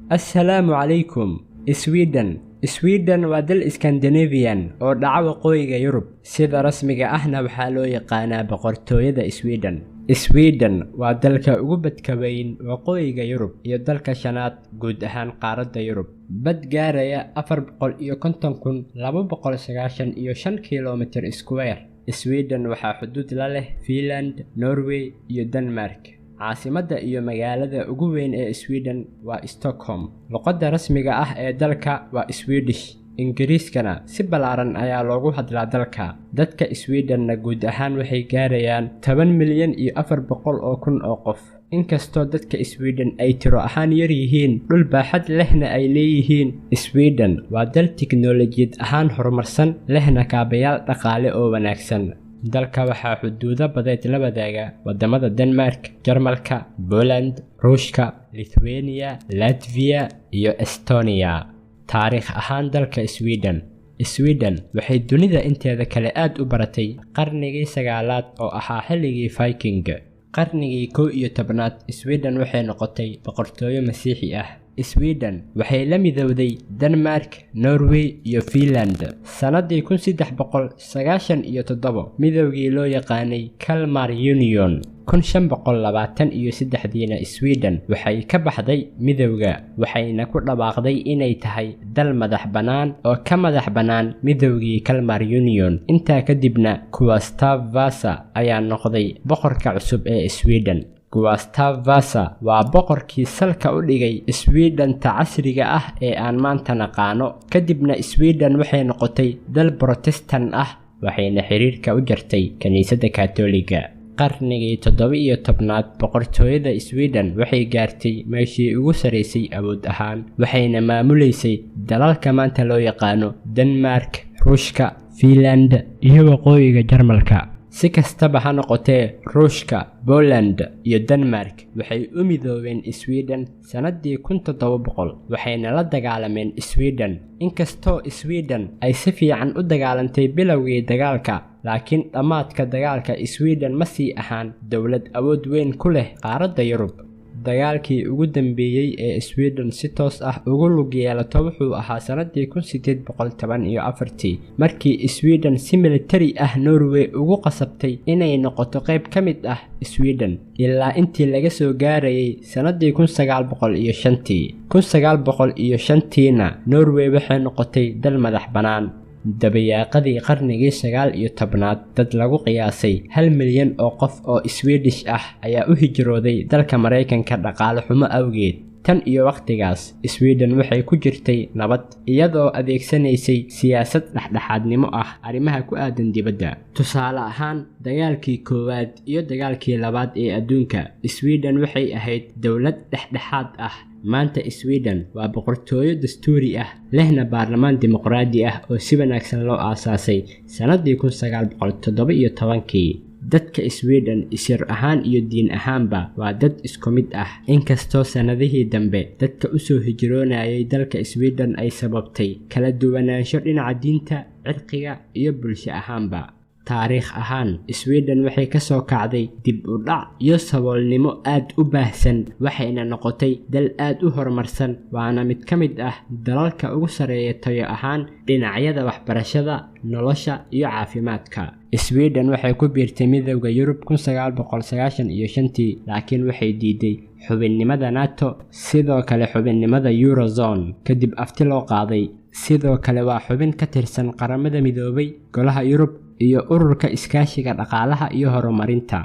Assalaamu calaykum. Sweden waa dal Scandinavian oo dhaca waqooyiga Yurub. Sida rasmiga ahna waxaa loo yaqaanaa boqortooyada Sweden. Sweden waa dalka ugu badka weyn waqooyiga Yurub iyo dalka shanaad guud ahaan qaaradda Yurub. Bad gaaraya 450,295 kilomitir square. Sweden waxaa xuduud la leh Finland, Norway iyo Denmark. caasimada iyo magaalada ugu weyn ee Sweden waa Stockholm. Luqadda rasmiga ah ee dalka waa Swedish. Ingiriiskana si ballaaran ayaa loogu hadlaa dalka. Dadka Sweden guud ahaan waxay gaarayaan 10,400,000 oo qof. Inkastoo dadka Sweden ay tiro ahaan yar yihiin, dhul baaxad lehna ay leeyihiin, Sweden waa dal tiknoolajiyad ahaan horumarsan, lehna kaabayaal dhaqaale oo wanaagsan. dalka waxaa xuduudo badeed la wadaaga wadamada Denmark, Jarmalka, Poland, Ruushka, Lithuania, Latvia iyo Estonia. taariikh ahaan dalka Sweden waxay dunida inteeda kale aad u baratay qarnigii 9aad oo ahaa xilligii Viking. qarnigii 11aad Sweden waxay noqotay boqortooyo masiixi ah. Sweden waxay la midowday Denmark, Norway iyo Finland sanadii 1397. midowgii loo yaqaanay Kalmar Union 1523 Sweden waxay ka baxday midowga, waxayna ku dhawaaqday inay tahay dal madax bannaan oo ka madax bannaan midowgii Kalmar Union. intaa kadibna Gustav Vasa ayaa noqday boqorka cusub ee Sweden. Gustav Vasa waa boqorkii salka u dhigay Sweden-ta casriga ah ee aan maanta naqaano. kadibna Sweden waxay noqotay dal Protestant ah, waxayna xiriirka u jartay kaniisadda Kaatooliga. qarnigii 17aad boqortooyada Sweden waxay gaartay meeshii ugu sareysay awood ahaan, waxayna maamuleysay dalalka maanta loo yaqaano Denmark, Ruushka, Finland iyo waqooyiga Jarmalka. si kastaba ha noqotee, Ruushka, Poland iyo Denmark waxay u midoobeen Sweden sanadii 1700, waxayna la dagaalameen Sweden. inkastoo Sweden ay si fiican u dagaalantay bilowgii dagaalka, laakiin dhammaadka dagaalka Sweden ma sii ahaan dowlad awood weyn ku leh qaaradda Yurub. dagaalkii ugu dambeeyay ee Sweden si toos ah ugu lug yeelato wuxuu ahaa sanadii 1814 markii Sweden si military ah Norway ugu qasabtay inay noqoto qayb ka mid ah Sweden ilaa intii laga soo gaarayay sanadii 1905. Norway waxay noqotay dal madax bannaan. dabayaaqadii qarnigii 19aad dad lagu qiyaasay 1 milyan oo qof oo Swedish ah ayaa u hijrooday dalka Mareykanka dhaqaale xumo awgeed. tan iyo waqtigaas, Sweden waxay ku jirtay nabad, iyadoo adeegsanaysay siyaasad dhexdhexaadnimo ah arrimaha ku aadan dibadda. tusaale ahaan, dagaalkii koowaad iyo dagaalkii labaad ee adduunka, Sweden waxay ahayd dowlad dhexdhexaad ah. maanta Sweden waa boqortooyo dastuuri ah, lehna baarlamaan dimuqraadi ah oo si wanaagsan loo aasaasay sanadii 1917. dadka Sweden isir ahaan iyo diin ahaanba waa dad isku mid ah, inkastoo sanadihii dambe dadka u soo hijroonayay dalka Sweden ay sababtay kala duwanaansho dhinaca diinta, cirqiga iyo bulsho ahaanba. taariikh ahaan, Sweden waxay ka soo kacday dib u dhac iyo saboolnimo aad u baahsan, waxayna noqotay dal aad u horumarsan, waana mid ka mid ah dalalka ugu sareeya tayo ahaan dhinacyada waxbarashada, nolosha iyo caafimaadka. Sweden waxay ku biirtay midowga Yurub 1995, laakiin waxay diiday xubinnimada NATO, sidoo kale xubinnimada Eurozone kadib afti loo qaaday. sidoo kale waa xubin ka tirsan qaramada midoobay, golaha Yurub iyo ururka iskaashiga dhaqaalaha iyo horumarinta.